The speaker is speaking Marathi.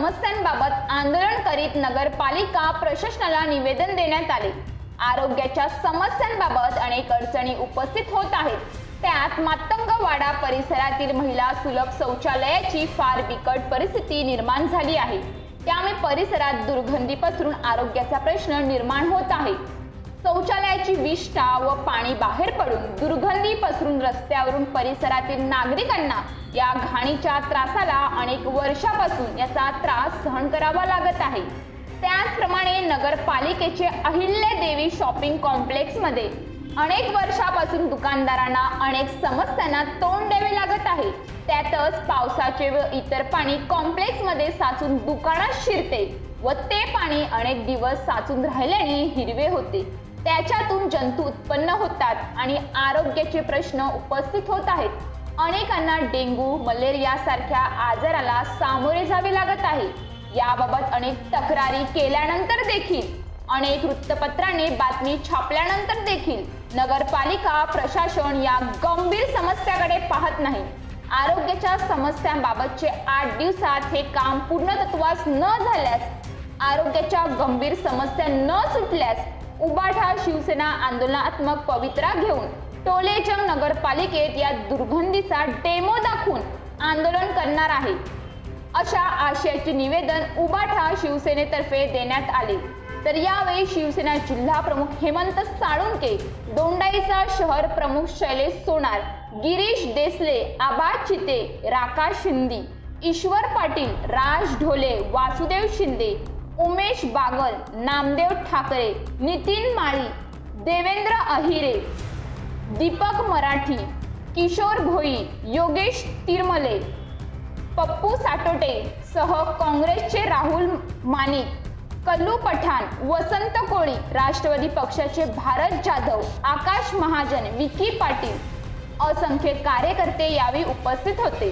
समस्यांबाबत आंदोलन करीत नगरपालिका प्रशासनाला निवेदन देण्यात आले। आरोग्याच्या समस्यांबाबत अनेक अडचणी उपस्थित होत आहेत। त्यात मातंगवाडा परिसरातील महिला सुलभ शौचालयाची फार बिकट परिस्थिती निर्माण झाली आहे। त्यामुळे परिसरात दुर्गंधी पसरून आरोग्याचा प्रश्न निर्माण होत आहे। शौचालयाची विष्ठा व पाणी बाहेर पडून दुर्गंधी पसरून रस्त्यावरून परिसरातील नागरिकांना या घाणीच्या त्रासाला अनेक वर्षापासून याचा त्रास सहन करावा लागत आहे। त्याचप्रमाणे नगरपालिकेचे अहिल्यादेवी शॉपिंग कॉम्प्लेक्स मध्ये अनेक वर्षापासून दुकानदारांना अनेक समस्यांना तोंड द्यावे लागत आहे। त्यातच पावसाचे व इतर पाणी कॉम्प्लेक्स मध्ये साचून दुकानात शिरते व ते पाणी अनेक दिवस साचून राहिल्याने हिरवे होते। त्याच्यातून जंतू उत्पन्न होतात आणि आरोग्याचे प्रश्न उपस्थित होत आहेत। अनेकांना डेंग्यू, मलेरिया सारख्या आजाराला सामोरे जावे लागत आहे। याबाबत अनेक तक्रारी केल्यानंतर देखील, अनेक वृत्तपत्रांनी बातमी छापल्यानंतर देखील नगरपालिका प्रशासन या गंभीर समस्याकडे पाहत नाही। आरोग्याच्या समस्यांबाबतचे 8 दिवसात हे काम पूर्णत्वास न झाल्यास, आरोग्याच्या गंभीर समस्या न सुटल्यास उबाठा शिवसेना आंदोलनात्मक पवित्रा घेऊन टोलेजंग नगरपालिकेत या दुर्गंधीचा डेमो दाखवून आंदोलन करणार आहे, अशा आशयाचे निवेदन उबाठा शिवसेनेतर्फे देण्यात आले। तर यावेळी शिवसेना जिल्हा प्रमुख हेमंत साळुंके, दोंडाईचा शहर प्रमुख शैलेश सोनार, गिरीश देसले, आबा चिते, राकाश शिंदे, ईश्वर पाटील, राज ढोले, वासुदेव शिंदे, उमेश बागल, नामदेव ठाकरे, नितीन माळी, देवेंद्र अहिरे, दीपक मराठी, किशोर भोई, योगेश तिरमले, पप्पू साटोटे सह काँग्रेसचे राहुल मानिक, कल्लू पठाण, वसंत कोळी, राष्ट्रवादी पक्षाचे भारत जाधव, आकाश महाजन, विकी पाटील, असंख्य कार्यकर्ते यावेळी उपस्थित होते।